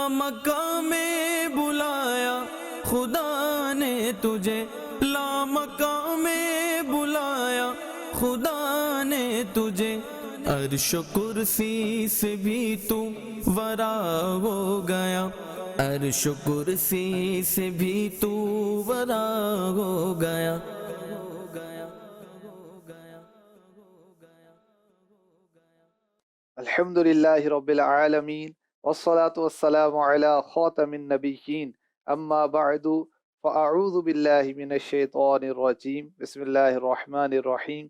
لامکان میں بلایا خدا نے تجھے، لامکان میں بلایا خدا نے تجھے، عرش و کرسی سے بھی تو ورا ہو گیا، عرش و کرسی سے بھی تو ورا ہو گیا۔ الحمد للہ رب العالمین والصلاة والسلام علی خاتم النبیین اما بعد فاعوذ باللہ من الشیطان الرجیم بسم اللہ الرحمن الرحیم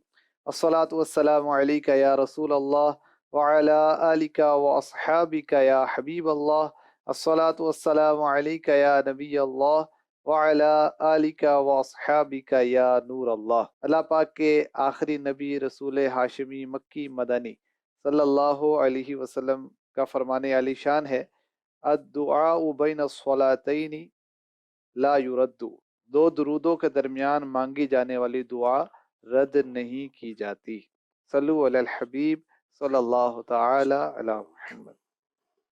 الصلاة والسلام علیک یا رسول اللہ وعلی آلک واصحابک یا حبیب اللہ، الصلاة والسلام علیک یا نبی اللہ وعلی آلک واصحابک یا نور اللہ۔ اللہ پاک کے آخری نبی رسول ہاشمی مکی مدنی صلی اللہ علیہ وسلم کا فرمان علی شان ہے، الدعاء بین الصلاتین لا یرد، دو درودوں کے درمیان مانگی جانے والی دعا رد نہیں کی جاتی۔ صلو علی الحبیب صلی اللہ تعالی علی محمد۔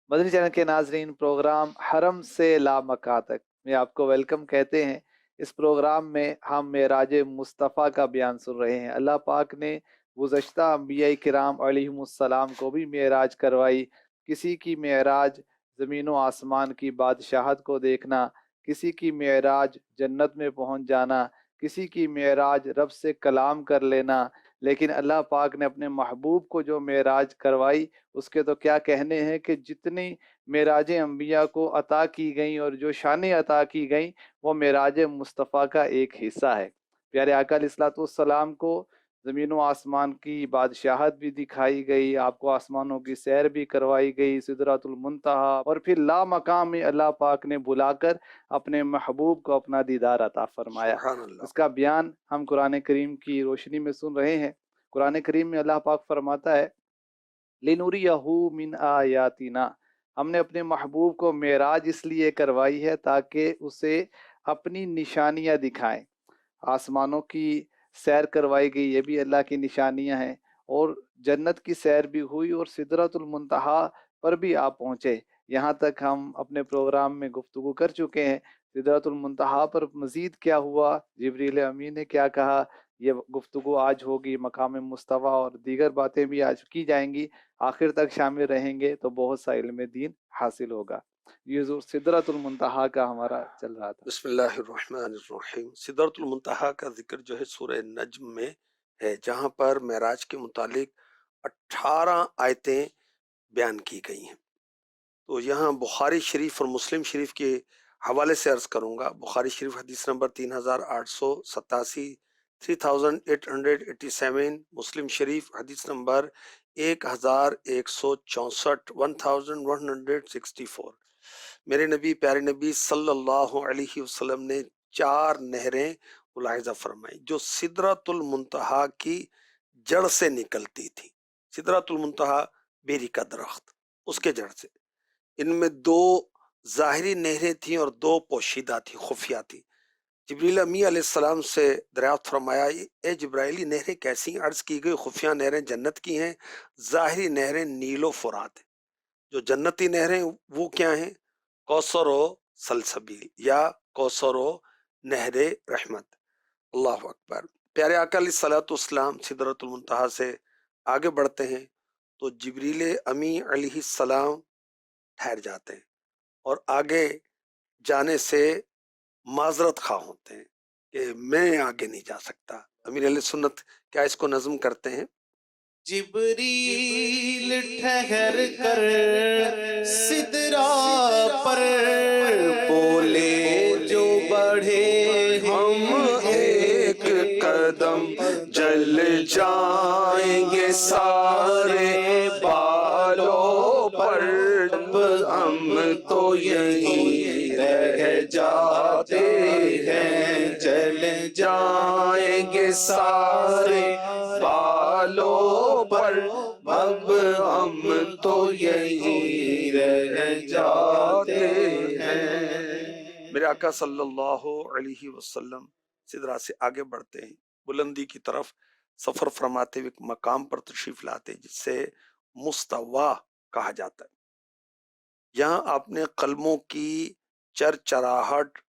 مدنی چینل کے ناظرین، پروگرام حرم سے لامکان تک میں آپ کو ویلکم کہتے ہیں۔ اس پروگرام میں ہم معراج مصطفیٰ کا بیان سن رہے ہیں۔ اللہ پاک نے گزشتہ انبیاء کرام علیہم السلام کو بھی معراج کروائی۔ کسی کی معراج زمین و آسمان کی بادشاہت کو دیکھنا، کسی کی معراج جنت میں پہنچ جانا، کسی کی معراج رب سے کلام کر لینا، لیکن اللہ پاک نے اپنے محبوب کو جو معراج کروائی اس کے تو کیا کہنے ہیں کہ جتنی معراجیں انبیاء کو عطا کی گئیں اور جو شانیں عطا کی گئیں وہ معراج مصطفیٰ کا ایک حصہ ہے۔ پیارے آقا علیہ الصلوۃ والسلام کو زمین و آسمان کی بادشاہت بھی دکھائی گئی، آپ کو آسمانوں کی سیر بھی کروائی گئی، سدرۃ المنتہا، اور پھر لامکان میں اللہ پاک نے بلا کر اپنے محبوب کو اپنا دیدار عطا فرمایا۔ سبحان اللہ۔ اس کا بیان ہم قرآن کریم کی روشنی میں سن رہے ہیں۔ قرآن کریم میں اللہ پاک فرماتا ہے لِنُرِيَهُ مِنْ آیاتنا، ہم نے اپنے محبوب کو معراج اس لیے کروائی ہے تاکہ اسے اپنی نشانیاں دکھائیں۔ آسمانوں کی سیر کروائی گئی، یہ بھی اللہ کی نشانیاں ہیں، اور جنت کی سیر بھی ہوئی، اور سدرۃ المنتہا پر بھی آپ پہنچے۔ یہاں تک ہم اپنے پروگرام میں گفتگو کر چکے ہیں۔ سدرۃ المنتہا پر مزید کیا ہوا، جبریل امین نے کیا کہا، یہ گفتگو آج ہوگی۔ مقام مصطفیٰ اور دیگر باتیں بھی آج کی جائیں گی۔ آخر تک شامل رہیں گے تو بہت سا علم دین حاصل ہوگا۔ یہ حضور سدرۃ المنتہا کا ہمارا چل رہا تھا۔ بسم اللہ الرحمن الرحیم۔ سدرۃ المنتہا کا ذکر جو ہے سورہ نجم میں ہے، جہاں پر معراج کے متعلق 18 آیتیں بیان کی گئی ہیں۔ تو یہاں بخاری شریف اور مسلم شریف کے حوالے سے عرض کروں گا۔ بخاری شریف حدیث نمبر 3887، 3887، مسلم شریف حدیث نمبر 1164، 1164۔ میرے نبی پیارے نبی صلی اللہ علیہ وسلم نے 4 نہریں ملاحظہ فرمائی جو سدرۃ المنتہا کی جڑ سے نکلتی تھی۔ سدرۃ المنتہا بیری کا درخت، اس کے جڑ سے، ان میں 2 ظاہری نہریں تھیں اور 2 پوشیدہ تھیں، خفیہ تھیں۔ جبریل امی علیہ السلام سے دریافت فرمایا، اے جبرائیل، نہریں کیسی ہیں؟ عرض کی گئی خفیہ نہریں جنت کی ہیں، ظاہری نہریں نیل و فرات ہیں۔ جو جنتی نہریں وہ کیا ہیں؟ کوثر و سلسبیل، یا کوثر و نہر رحمت۔ اللہ اکبر۔ پیارے آقا علیہ الصلوۃ والسلام سدرۃ المنتہا سے آگے بڑھتے ہیں تو جبریل امی علیہ السلام ٹھہر جاتے ہیں اور آگے جانے سے معذرت خواہ ہوتے ہیں کہ میں آگے نہیں جا سکتا۔ امیر علیہ سنت کیا اس کو نظم کرتے ہیں؟ جبریل ٹھہر کر سدرا پر بولے جو بڑھے ہم ایک قدم جل جائیں گے سارے بالوں پر، جب ہم تو یہیں رہ جاتے ہیں، جل جائیں گے سارے بالوں پر، اب ہم تو یہیں رہ جاتے ہیں۔ میرے آقا صلی اللہ علیہ وسلم سدرا سے آگے بڑھتے ہیں، بلندی کی طرف سفر فرماتے ہوئے ایک مقام پر تشریف لاتے ہیں جس سے مستوی کہا جاتا ہے۔ یہاں آپ نے قلموں کی چرچراہٹ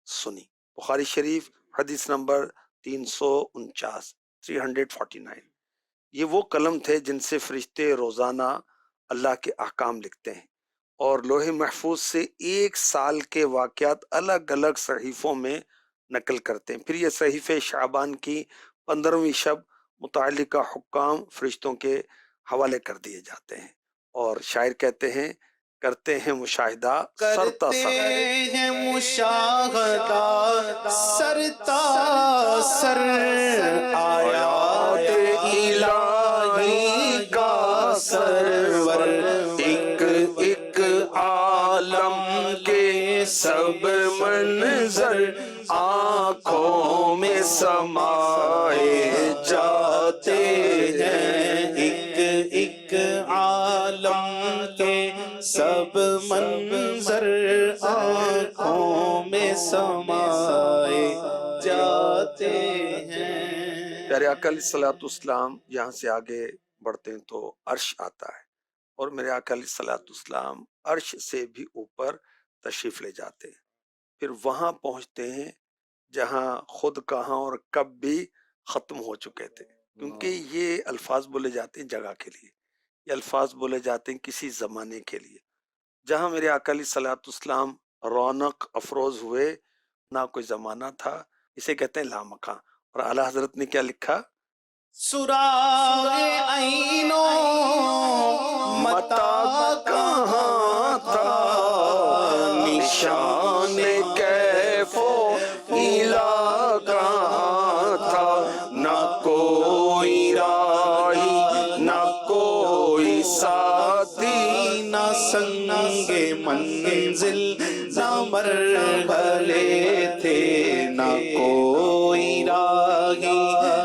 سنی۔ بخاری شریف حدیث نمبر 349 349۔ یہ وہ قلم تھے جن سے فرشتے روزانہ اللہ کے احکام لکھتے ہیں اور لوح محفوظ سے 1 سال کے واقعات الگ الگ صحیفوں میں نقل کرتے ہیں۔ پھر یہ صحیفے شعبان کی 15ویں شب متعلقہ حکام فرشتوں کے حوالے کر دیے جاتے ہیں، اور شاعر کہتے ہیں کرتے ہیں مشاہدہ سرتا کرتے سر۔ ہیں مشاہدہ سرتا سر آیات الہی کا سرور، ایک ایک عالم کے سب منظر آنکھوں میں سمائے جاتے ہیں، ایک ایک عالم کے سب منظر آنکھوں میں سمائے جاتے ہیں۔ پیارے آقا علیہ الصلوۃ والسلام یہاں سے آگے بڑھتے ہیں تو عرش آتا ہے، اور میرے آقا علیہ الصلوۃ والسلام عرش سے بھی اوپر تشریف لے جاتے ہیں۔ پھر وہاں پہنچتے ہیں جہاں خود کہاں اور کب بھی ختم ہو چکے تھے، کیونکہ یہ الفاظ بولے جاتے ہیں جگہ کے لیے، یہ الفاظ بولے جاتے ہیں کسی زمانے کے لیے۔ جہاں میرے آقا علیہ الصلوۃ والسلام رونق افروز ہوئے، نہ کوئی زمانہ تھا، اسے کہتے ہیں لامکاں۔ اور اعلیٰ حضرت نے کیا لکھا؟ سراغ عینوں متا کہاں تھا، نشان کیف و الا کہاں تھا، نہ کوئی راہی نہ کوئی ساتھی، نہ سنگ منزل نہ مرحلے تھے، نہ کوئی راہی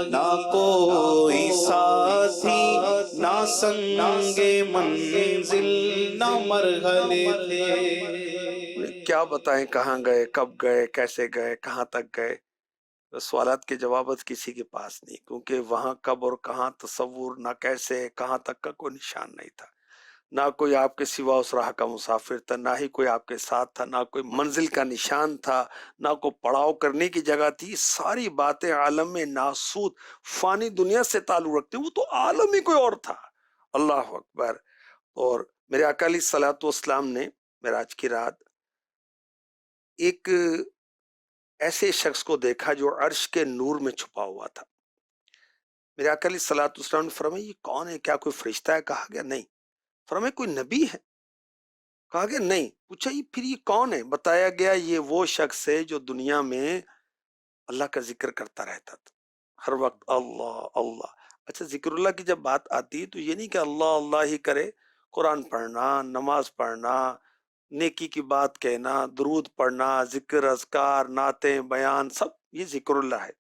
نہ کوئی ساتھی، نہ سنگ منزل نہ مرحلے تھے۔ کیا بتائیں کہاں گئے، کب گئے، کیسے گئے، کہاں تک گئے؟ سوالات کے جوابات کسی کے پاس نہیں، کیونکہ وہاں کب اور کہاں تصور، نہ کیسے کہاں تک کا کوئی نشان نہیں تھا، نہ کوئی آپ کے سوا اس راہ کا مسافر تھا، نہ ہی کوئی آپ کے ساتھ تھا، نہ کوئی منزل کا نشان تھا، نہ کوئی پڑاؤ کرنے کی جگہ تھی۔ ساری باتیں عالم میں ناسوت فانی دنیا سے تعلق رکھتے ہیں، وہ تو عالم ہی کوئی اور تھا۔ اللہ اکبر۔ اور میرے آقا علیہ الصلوۃ والسلام نے معراج کی رات ایک ایسے شخص کو دیکھا جو عرش کے نور میں چھپا ہوا تھا۔ میرے آقا علیہ الصلوۃ والسلام نے فرمایا یہ کون ہے؟ کیا کوئی فرشتہ ہے؟ کہا گیا نہیں۔ فرمایا کوئی نبی ہے؟ کہا گیا نہیں۔ پوچھا یہ پھر یہ کون ہے؟ بتایا گیا یہ وہ شخص ہے جو دنیا میں اللہ کا ذکر کرتا رہتا تھا، ہر وقت اللہ اللہ۔ اچھا، ذکر اللہ کی جب بات آتی تو یہ نہیں کہ اللہ اللہ ہی کرے، قرآن پڑھنا، نماز پڑھنا، نیکی کی بات کہنا، درود پڑھنا، ذکر اذکار، نعتیں بیان، سب یہ ذکر اللہ ہے۔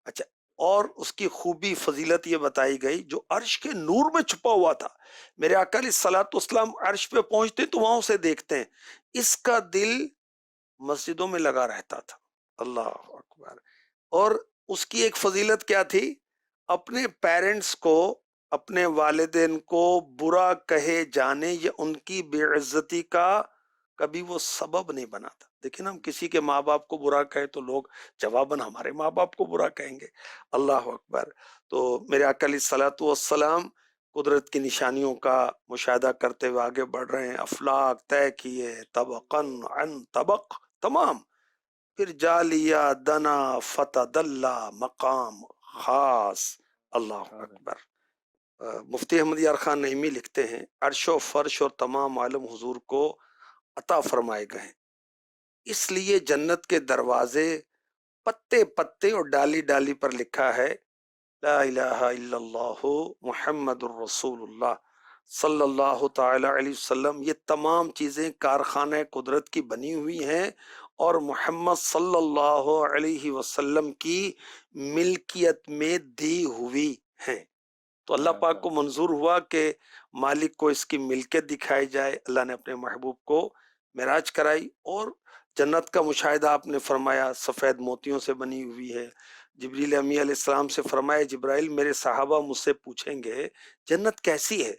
اچھا، اور اس کی خوبی فضیلت یہ بتائی گئی جو عرش کے نور میں چھپا ہوا تھا۔ میرے آقا علیہ الصلوۃ والسلام عرش پہ پہنچتے تو وہاں اسے دیکھتے ہیں، اس کا دل مسجدوں میں لگا رہتا تھا۔ اللہ اکبر۔ اور اس کی ایک فضیلت کیا تھی؟ اپنے پیرنٹس کو، اپنے والدین کو برا کہے جانے یا ان کی بے عزتی کا کبھی وہ سبب نہیں بنا تھا۔ دیکھیں ہم کسی کے ماں باپ کو برا کہے تو لوگ جواباً ہمارے ماں باپ کو برا کہیں گے۔ اللہ اکبر۔ تو میرے آقا علیہ الصلوۃ والسلام قدرت کی نشانیوں کا مشاہدہ کرتے ہوئے آگے بڑھ رہے ہیں۔ افلاک طے کیے طبقاً عن طبق تمام، پھر جا لیا دنا فتدلہ مقام خاص۔ اللہ اکبر۔ مفتی احمد یار خان نعیمی لکھتے ہیں عرش و فرش اور تمام عالم حضور کو عطا فرمائے گئے، اس لیے جنت کے دروازے پتے پتے اور ڈالی ڈالی پر لکھا ہے لا الہ الا اللہ محمد الرسول اللہ صلی اللہ تعالی علیہ وسلم۔ یہ تمام چیزیں کارخانہ قدرت کی بنی ہوئی ہیں اور محمد صلی اللہ علیہ وسلم کی ملکیت میں دی ہوئی ہیں۔ تو اللہ پاک کو منظور ہوا کہ مالک کو اس کی ملکیت دکھائی جائے۔ اللہ نے اپنے محبوب کو معراج کرائی، اور جنت کا مشاہدہ آپ نے فرمایا سفید موتیوں سے بنی ہوئی ہے۔ جبریل امی علیہ السلام سے فرمایا جبرائیل میرے صحابہ مجھ سے پوچھیں گے جنت کیسی ہے،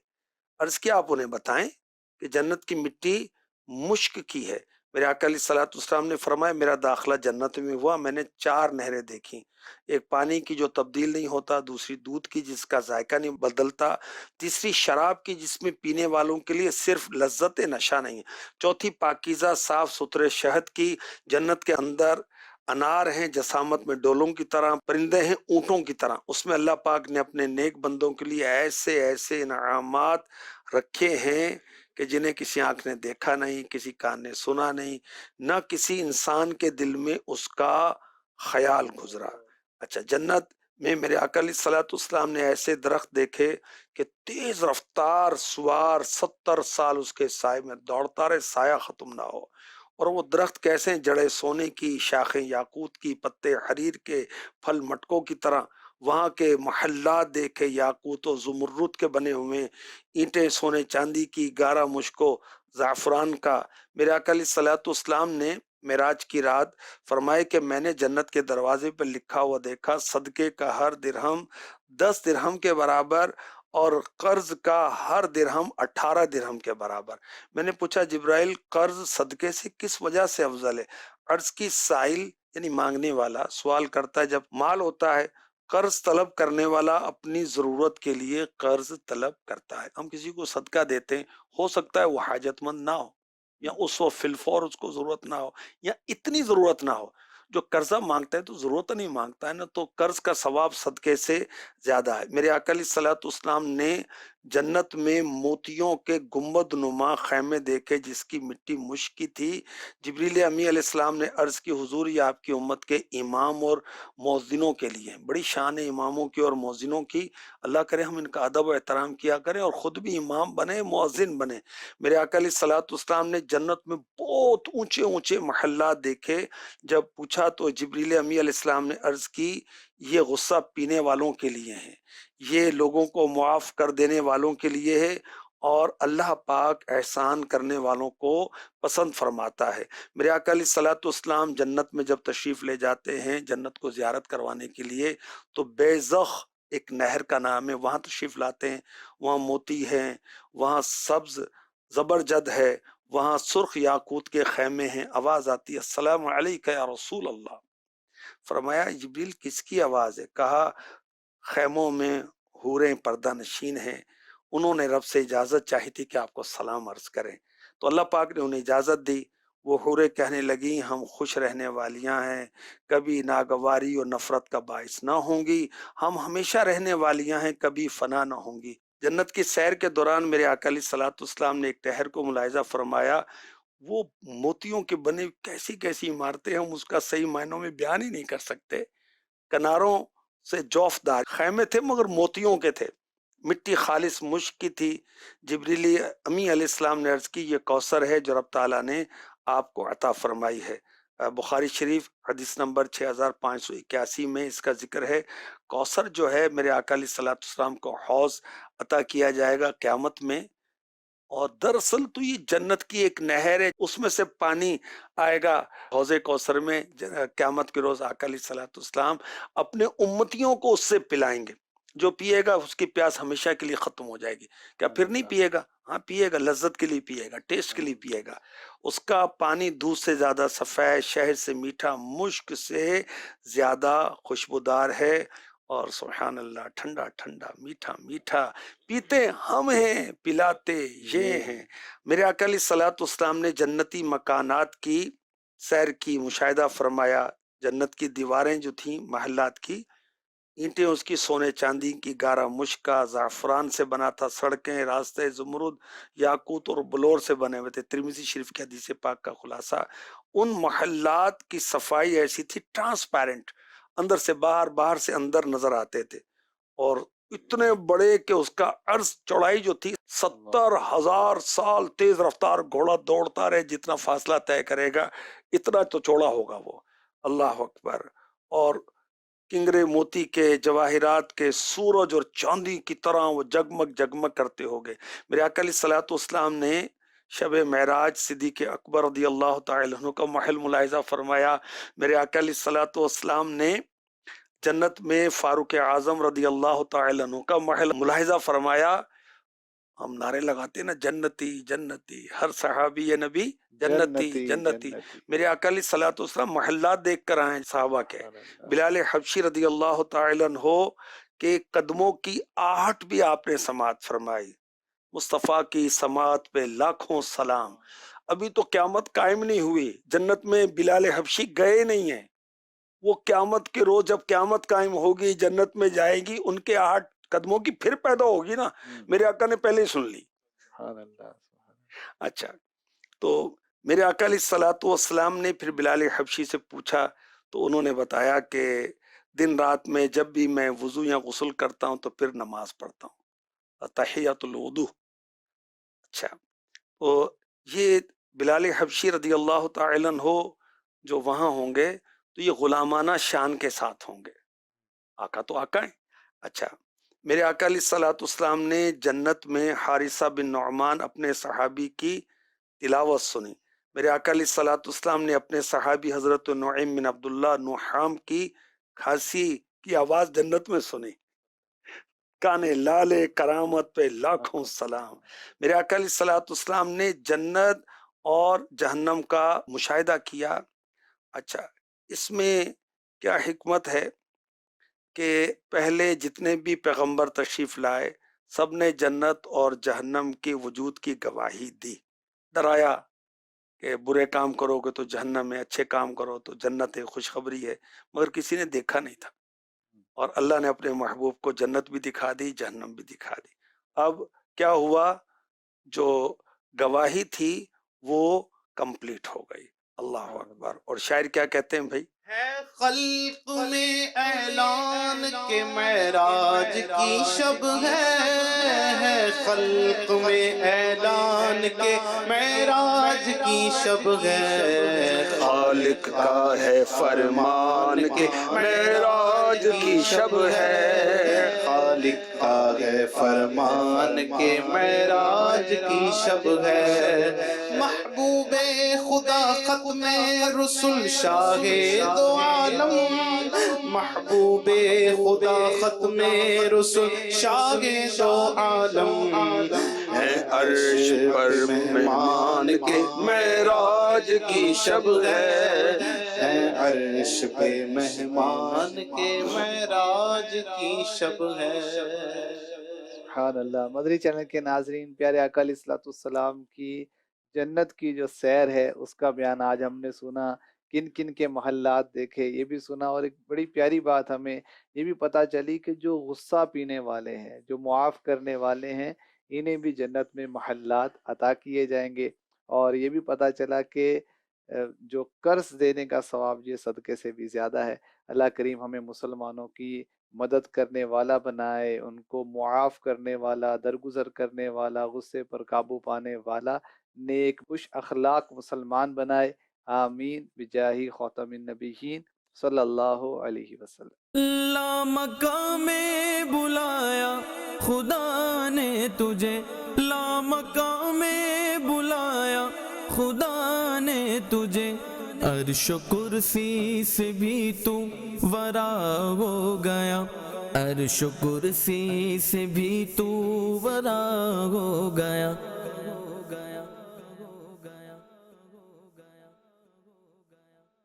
عرض کیا آپ انہیں بتائیں کہ جنت کی مٹی مشک کی ہے۔ میرے آقا علیہ الصلوۃ والسلام نے فرمایا میرا داخلہ جنت میں ہوا، میں نے 4 نہریں دیکھی، ایک پانی کی جو تبدیل نہیں ہوتا، دوسری دودھ کی جس کا ذائقہ نہیں بدلتا، تیسری شراب کی جس میں پینے والوں کے لیے صرف لذت نشہ نہیں، چوتھی پاکیزہ صاف ستھرے شہد کی، جنت کے اندر انار ہیں جسامت میں ڈولوں کی طرح، پرندے ہیں اونٹوں کی طرح، اس میں اللہ پاک نے اپنے نیک بندوں کے لیے ایسے ایسے انعامات رکھے ہیں کہ جنہیں کسی آنکھ نے دیکھا نہیں، کسی کان نے سنا نہیں، نہ کسی انسان کے دل میں اس کا خیال گزرا۔ اچھا، جنت میں میرے آقا علیہ الصلوۃ والسلام نے ایسے درخت دیکھے کہ تیز رفتار سوار 70 سال اس کے سائے میں دوڑتا رہے، سایہ ختم نہ ہو۔ اور وہ درخت کیسے ہیں؟ جڑیں سونے کی، شاخیں یاقوت کی، پتے حریر کے، پھل مٹکوں کی طرح۔ وہاں کے محلات دیکھے، یاقوت و زمرد کے بنے ہوئے، اینٹیں سونے چاندی کی، گارا مشکو زعفران کا۔ میرے آقا علیہ الصلوۃ والسلام نے معراج کی رات فرمائے کہ میں نے جنت کے دروازے پر لکھا ہوا دیکھا، صدقے کا ہر درہم 10 درہم کے برابر اور قرض کا ہر درہم 18 درہم کے برابر۔ میں نے پوچھا جبرائیل قرض صدقے سے کس وجہ سے افضل ہے؟ عرض کی سائل یعنی مانگنے والا سوال کرتا ہے جب مال ہوتا ہے، قرض طلب کرنے والا اپنی ضرورت کے لیے قرض طلب کرتا ہے۔ ہم کسی کو صدقہ دیتے ہیں، ہو سکتا ہے وہ حاجت مند نہ ہو، یا اس وقت فی الفور اس کو ضرورت نہ ہو، یا اتنی ضرورت نہ ہو۔ جو قرضہ مانگتا ہے تو ضرورت نہیں مانگتا ہے نا، تو قرض کا ثواب صدقے سے زیادہ ہے۔ میرے آقا علیہ الصلوۃ والسلام نے جنت میں موتیوں کے گنبد نما خیمے دیکھے جس کی مٹی مشک کی تھی۔ جبریل امی علیہ السلام نے عرض کی حضور یہ آپ کی امت کے امام اور مؤذنوں کے لیے ہیں۔ بڑی شان ہے اماموں کی اور مؤذنوں کی، اللہ کرے ہم ان کا ادب و احترام کیا کریں اور خود بھی امام بنے، مؤذن بنے۔ میرے آقا علیہ الصلوۃ والسلام نے جنت میں بہت اونچے اونچے محلات دیکھے۔ جب پوچھا تو جبریل امی علیہ السلام نے عرض کی یہ غصہ پینے والوں کے لیے ہیں، یہ لوگوں کو معاف کر دینے والوں کے لیے ہے، اور اللہ پاک احسان کرنے والوں کو پسند فرماتا ہے۔ میرے آقا علیہ الصلوۃ والسلام جنت میں جب تشریف لے جاتے ہیں جنت کو زیارت کروانے کے لیے، تو بیزخ ایک نہر کا نام ہے، وہاں تشریف لاتے ہیں، وہاں موتی ہیں، وہاں سبز زبرجد ہے، وہاں سرخ یاقوت کے خیمے ہیں۔ آواز آتی ہے السلام علیکہ یا رسول اللہ۔ فرمایا جبریل کس کی آواز ہے؟ کہا خیموں میں حوریں پردہ نشین ہیں، انہوں نے رب سے اجازت چاہی تھی کہ آپ کو سلام عرض کریں، تو اللہ پاک نے انہیں اجازت دی۔ وہ حوریں کہنے لگیں ہم خوش رہنے والیاں ہیں، کبھی ناگواری اور نفرت کا باعث نہ ہوں گی، ہم ہمیشہ رہنے والیاں ہیں، کبھی فنا نہ ہوں گی۔ جنت کی سیر کے دوران میرے آقا علیہ الصلوۃ والسلام نے ایک ٹہر کو ملاحظہ فرمایا، وہ موتیوں کے بنے کیسی کیسی عمارتیں ہم اس کا صحیح معنوں میں بیان ہی نہیں کر سکتے۔ کناروں سے جوفدار خیمے تھے مگر موتیوں کے تھے، مٹی خالص مشک کی تھی۔ جبریل امی علیہ السلام نے عرض کی یہ کوثر ہے جو رب تعالیٰ نے آپ کو عطا فرمائی ہے۔ بخاری شریف حدیث نمبر 6581 میں اس کا ذکر ہے۔ کوثر جو ہے میرے آقا علیہ الصلوۃ والسلام کو حوض عطا کیا جائے گا قیامت میں، اور دراصل تو یہ جنت کی ایک نہر ہے، اس میں سے پانی آئے گا حوض کوثر میں۔ قیامت کے روز آقا علیہ الصلوۃ والسلام اپنے امتیوں کو اس سے پلائیں گے، جو پیے گا اس کی پیاس ہمیشہ کے لیے ختم ہو جائے گی۔ کیا پھر نہیں پیے گا؟ ہاں پیے گا، لذت کے لیے پیے گا، ٹیسٹ کے لیے پیے گا۔ اس کا پانی دودھ سے زیادہ سفید، شہد سے میٹھا، مشک سے زیادہ خوشبودار ہے، اور سبحان اللہ ٹھنڈا ٹھنڈا میٹھا میٹھا، پیتے ہم ہیں پلاتے یہ ہیں۔ میرے آقا علیہ الصلوۃ والسلام نے جنتی مکانات کی سیر کی، مشاہدہ فرمایا۔ جنت کی دیواریں جو تھیں محلات کی، اینٹیں اس کی سونے چاندی کی، گارا مشک کا زعفران سے بنا تھا، سڑکیں راستے زمرد یاقوت اور بلور سے بنے ہوئے تھے۔ ترمذی شریف کی حدیث پاک کا خلاصہ، ان محلات کی صفائی ایسی تھی ٹرانسپیرنٹ، اندر سے باہر، باہر سے اندر نظر آتے تھے، اور اتنے بڑے کہ اس کا عرض چوڑائی جو تھی 70,000 سال تیز رفتار گھوڑا دوڑتا رہے جتنا فاصلہ طے کرے گا اتنا تو چوڑا ہوگا وہ۔ اللہ اکبر۔ اور کنگرے موتی کے، جواہرات کے، سورج اور چاندی کی طرح وہ جگمگ جگمگ کرتے ہو گئے۔ میرے آقا علیہ الصلوۃ والسلام نے شب معراج صدیق اکبر رضی اللہ تعالی عنہ کا محل ملاحظہ فرمایا۔ میرے آقا علیہ الصلوۃ والسلام نے جنت میں فاروق اعظم رضی اللہ تعالی عنہ کا محل ملاحظہ فرمایا، ہم نعرے لگاتے ہیں نا جنتی جنتی، ہر صحابی یہ نبی جنتی جنتی. میرے آقا علیہ الصلوۃ والسلام محلات دیکھ کر آئے صحابہ کے. بلال حبشی رضی اللہ تعالی عنہ کے قدموں کی آہٹ بھی آپ نے سماعت فرمائی. مصطفیٰ کی سماعت پہ لاکھوں سلام. ابھی تو قیامت قائم نہیں ہوئی، جنت میں بلال حبشی گئے نہیں ہیں. وہ قیامت کے روز جب قیامت قائم ہوگی، جنت میں جائے گی، ان کے آہٹ قدموں کی پھر پیدا ہوگی نا. میرے آقا نے پہلے ہی سن لی. اچھا، تو میرے آقا علیہ الصلوۃ والسلام نے پھر بلال حبشی سے پوچھا تو انہوں نے بتایا کہ دن رات میں جب بھی میں وضو یا غسل کرتا ہوں تو پھر نماز پڑھتا ہوں، تحیۃ الوضو. اچھا، تو یہ بلال حبشی رضی اللہ تعالی عنہ جو وہاں ہوں گے تو یہ غلامانہ شان کے ساتھ ہوں گے. آقا تو آقا ہیں. اچھا، میرے آقا علیہ الصلوۃ والسلام نے جنت میں حارثہ بن نعمان اپنے صحابی کی تلاوت سنی. میرے آقا علیہ الصلوۃ والسلام نے اپنے صحابی حضرت نعیم بن عبداللہ نحام کی کھانسی کی آواز جنت میں سنی. کانے لالے کرامت پہ لاکھوں سلام. میرے آقا علیہ الصلوۃ والسلام نے جنت اور جہنم کا مشاہدہ کیا. اچھا، اس میں کیا حکمت ہے کہ پہلے جتنے بھی پیغمبر تشریف لائے سب نے جنت اور جہنم کے وجود کی گواہی دی، ڈرایا کہ برے کام کرو گے تو جہنم ہے، اچھے کام کرو تو جنت ہے، خوشخبری ہے، مگر کسی نے دیکھا نہیں تھا. اور اللہ نے اپنے محبوب کو جنت بھی دکھا دی، جہنم بھی دکھا دی. اب کیا ہوا، جو گواہی تھی وہ کمپلیٹ ہو گئی. اللہ اکبر. اور شاعر کیا کہتے ہیں بھائی؟ ہے خلق میں اعلان کے معراج کی شب ہے خلق میں اعلان کے معراج کی شب ہے. خالق کا ہے فرمان کے معراج کی شب ہے. خالق کا ہے فرمان کے معراج کی شب ہے. محبوب خدا ختم رسول شاہ دو عالم، محبوب خدا ختم رسول شاہ دو عالم، ہے عرش پر مہمان کے معراج کی شب ہے. عرش پہ مہمان کے معراج کی شب ہے. سبحان اللہ. مدری چینل کے ناظرین، پیارے آقا علیہ الصلوۃ والسلام کی جنت کی جو سیر ہے اس کا بیان آج ہم نے سنا. کن کن کے محلات دیکھے یہ بھی سنا، اور ایک بڑی پیاری بات ہمیں یہ بھی پتہ چلی کہ جو غصہ پینے والے ہیں، جو معاف کرنے والے ہیں، انہیں بھی جنت میں محلات عطا کیے جائیں گے. اور یہ بھی پتہ چلا کہ جو قرض دینے کا ثواب یہ صدقے سے بھی زیادہ ہے. اللہ کریم ہمیں مسلمانوں کی مدد کرنے والا بنائے، ان کو معاف کرنے والا، درگزر کرنے والا، غصے پر قابو پانے والا، نیک خوش اخلاق مسلمان بنائے. آمین بجاہ خاتم النبیین صلی اللہ علیہ وسلم. لا مقام بلایا خدا نے تجھے، لا مقام بلایا خدا نے تجھے، عرش و کرسی سے بھی تو ورا ہو گیا، عرش و کرسی سے بھی تو ورا ہو گیا.